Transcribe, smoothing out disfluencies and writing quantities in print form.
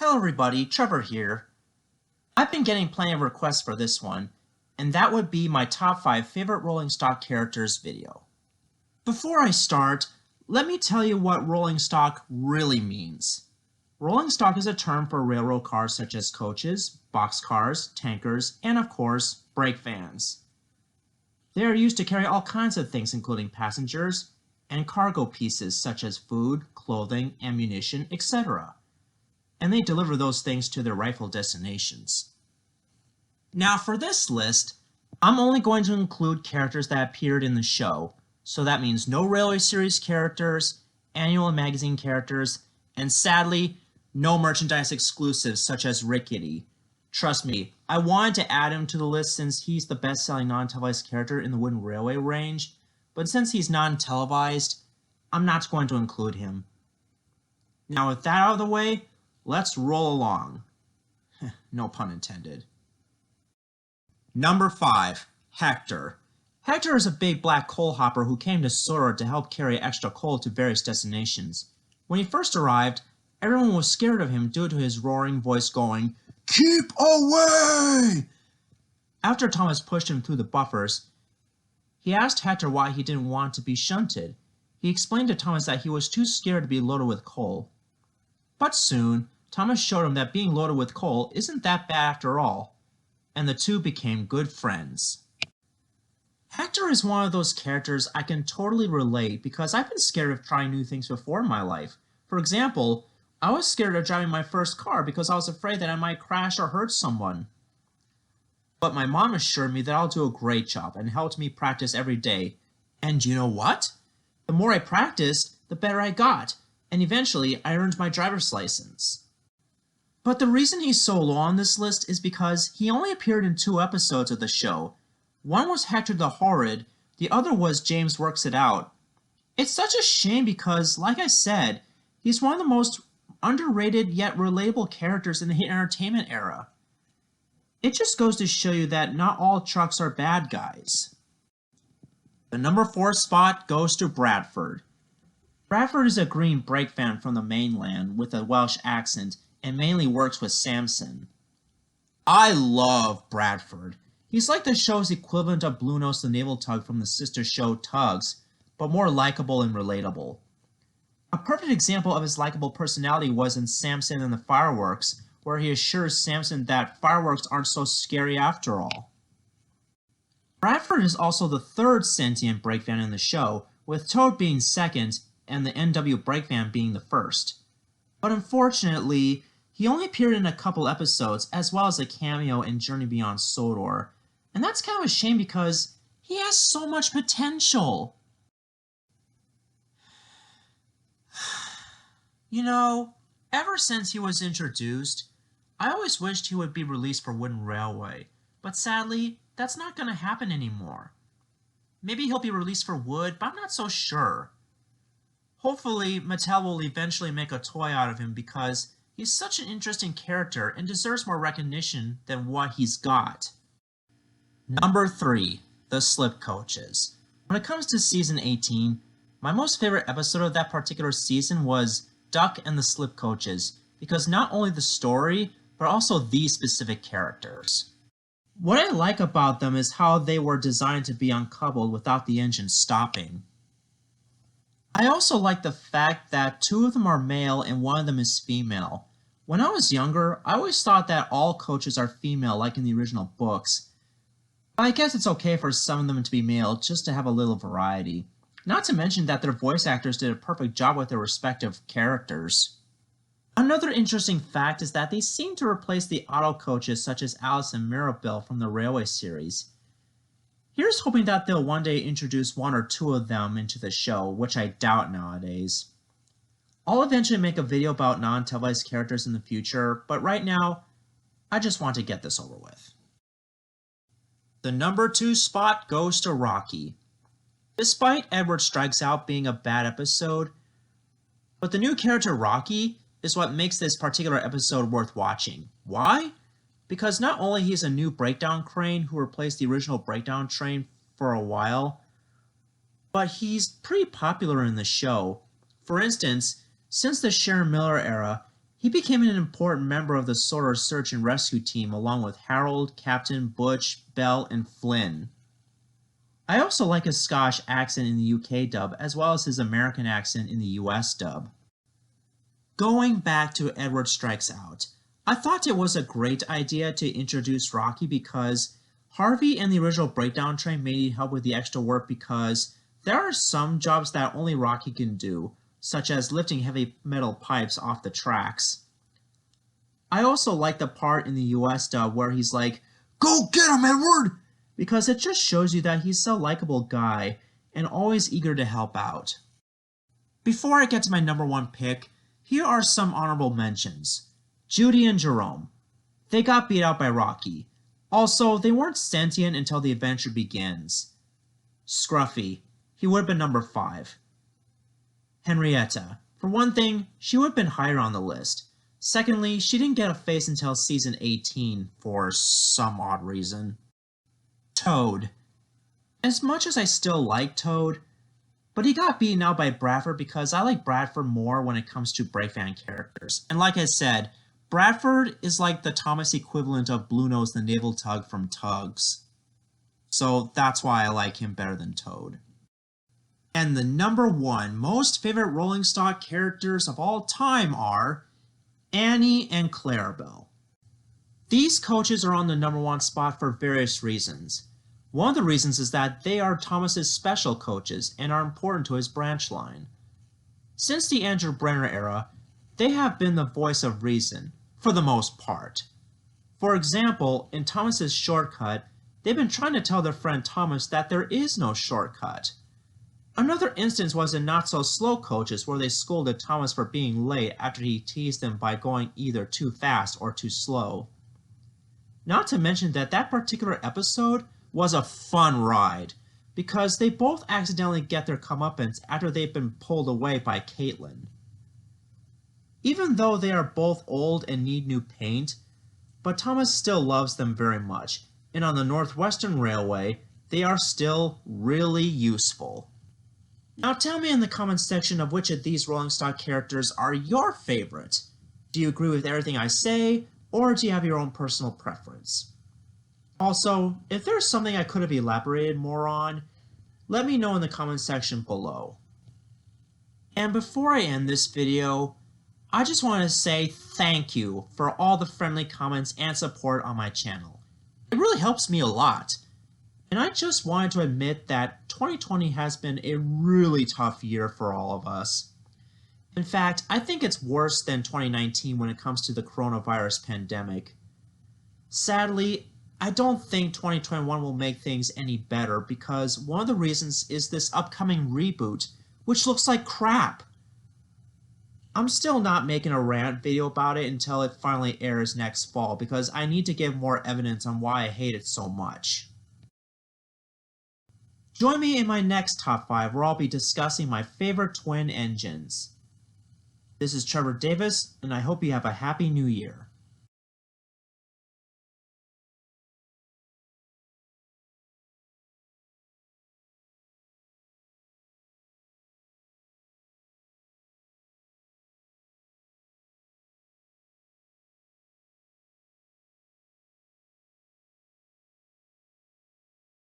Hello everybody, Trevor here. I've been getting plenty of requests for this one, and that would be my top 5 favorite rolling stock characters video. Before I start, let me tell you what rolling stock really means. Rolling stock is a term for railroad cars such as coaches, boxcars, tankers, and of course, brake vans. They are used to carry all kinds of things including passengers and cargo pieces such as food, clothing, ammunition, etc. And they deliver those things to their rightful destinations. Now for this list, I'm only going to include characters that appeared in the show, so that means no Railway Series characters, annual and magazine characters, and sadly, no merchandise exclusives such as Rickety. Trust me, I wanted to add him to the list since he's the best-selling non-televised character in the Wooden Railway range, but since he's non-televised, I'm not going to include him. Now with that out of the way, let's roll along. No pun intended. Number 5. Hector. Hector is a big black coal hopper who came to Sora to help carry extra coal to various destinations. When he first arrived, everyone was scared of him due to his roaring voice going, "Keep away!" After Thomas pushed him through the buffers, he asked Hector why he didn't want to be shunted. He explained to Thomas that he was too scared to be loaded with coal. But soon, Thomas showed him that being loaded with coal isn't that bad after all, and the two became good friends. Hector is one of those characters I can totally relate because I've been scared of trying new things before in my life. For example, I was scared of driving my first car because I was afraid that I might crash or hurt someone. But my mom assured me that I'll do a great job and helped me practice every day. And you know what? The more I practiced, the better I got, and eventually I earned my driver's license. But the reason he's so low on this list is because he only appeared in 2 episodes of the show. One was Hector the Horrid, the other was James Works It Out. It's such a shame because, like I said, he's one of the most underrated yet relatable characters in the hit entertainment era. It just goes to show you that not all trucks are bad guys. The number 4 spot goes to Bradford. Bradford is a green brake van from the mainland with a Welsh accent and mainly works with Samson. I love Bradford. He's like the show's equivalent of Blue Nose the naval tug from the sister show Tugs, but more likable and relatable. A perfect example of his likable personality was in Samson and the Fireworks, where he assures Samson that fireworks aren't so scary after all. Bradford is also the 3rd sentient brake van in the show, with Toad being 2nd and the NW brake van being the 1st. But unfortunately, he only appeared in a couple episodes as well as a cameo in Journey Beyond Sodor, and that's kind of a shame because he has so much potential. You know, ever since he was introduced, I always wished he would be released for Wooden Railway, but sadly, that's not going to happen anymore. Maybe he'll be released for Wood, but I'm not so sure. Hopefully, Mattel will eventually make a toy out of him because he's such an interesting character and deserves more recognition than what he's got. Number 3. The Slip Coaches. When it comes to Season 18, my most favorite episode of that particular season was Duck and the Slip Coaches, because not only the story, but also these specific characters. What I like about them is how they were designed to be uncoupled without the engine stopping. I also like the fact that 2 of them are male and 1 of them is female. When I was younger, I always thought that all coaches are female like in the original books. But I guess it's okay for some of them to be male just to have a little variety. Not to mention that their voice actors did a perfect job with their respective characters. Another interesting fact is that they seem to replace the auto coaches such as Alice and Mirabelle from the Railway series. Here's hoping that they'll one day introduce 1 or 2 of them into the show, which I doubt nowadays. I'll eventually make a video about non-televised characters in the future, but right now, I just want to get this over with. The number 2 spot goes to Rocky. Despite Edward Strikes Out being a bad episode, but the new character Rocky is what makes this particular episode worth watching. Why? Because not only he's a new breakdown crane who replaced the original breakdown train for a while, but he's pretty popular in the show. For instance, since the Sharon Miller era, He became an important member of the Sora search and rescue team along with Harold, Captain, Butch, Bell, and Flynn. I also like his Scottish accent in the UK dub as well as his American accent in the US dub. Going back to Edward Strikes Out, I thought it was a great idea to introduce Rocky because Harvey and the original Breakdown Train may need help with the extra work because there are some jobs that only Rocky can do, such as lifting heavy metal pipes off the tracks. I also like the part in the US dub where he's like, "Go get him, Edward!" because it just shows you that he's a likable guy and always eager to help out. Before I get to my number one pick, here are some honorable mentions. Judy and Jerome. They got beat out by Rocky. Also, they weren't sentient until the adventure begins. Scruffy. He would have been number 5. Henrietta. For one thing, she would have been higher on the list. Secondly, she didn't get a face until season 18 for some odd reason. Toad. As much as I still like Toad, but he got beaten out by Bradford because I like Bradford more when it comes to Breakfan characters. And like I said, Bradford is like the Thomas equivalent of Bluenose the naval tug from Tugs. So that's why I like him better than Toad. And the number 1 most favorite Rolling Stock characters of all time are Annie and Clarabelle. These coaches are on the number 1 spot for various reasons. One of the reasons is that they are Thomas's special coaches and are important to his branch line. Since the Andrew Brenner era, they have been the voice of reason, for the most part. For example, in Thomas's shortcut, they've been trying to tell their friend Thomas that there is no shortcut. Another instance was in Not So Slow Coaches where they scolded Thomas for being late after he teased them by going either too fast or too slow. Not to mention that that particular episode was a fun ride, because they both accidentally get their comeuppance after they've been pulled away by Caitlin. Even though they are both old and need new paint, but Thomas still loves them very much, and on the Northwestern Railway, they are still really useful. Now tell me in the comments section of which of these Rolling Stock characters are your favorite. Do you agree with everything I say, or do you have your own personal preference? Also, if there's something I could have elaborated more on, let me know in the comments section below. And before I end this video, I just want to say thank you for all the friendly comments and support on my channel. It really helps me a lot. And I just wanted to admit that 2020 has been a really tough year for all of us. In fact, I think it's worse than 2019 when it comes to the coronavirus pandemic. Sadly, I don't think 2021 will make things any better because one of the reasons is this upcoming reboot, which looks like crap. I'm still not making a rant video about it until it finally airs next fall because I need to give more evidence on why I hate it so much. Join me in my next top 5 where I'll be discussing my favorite twin engines. This is Trevor Davis, and I hope you have a happy new year.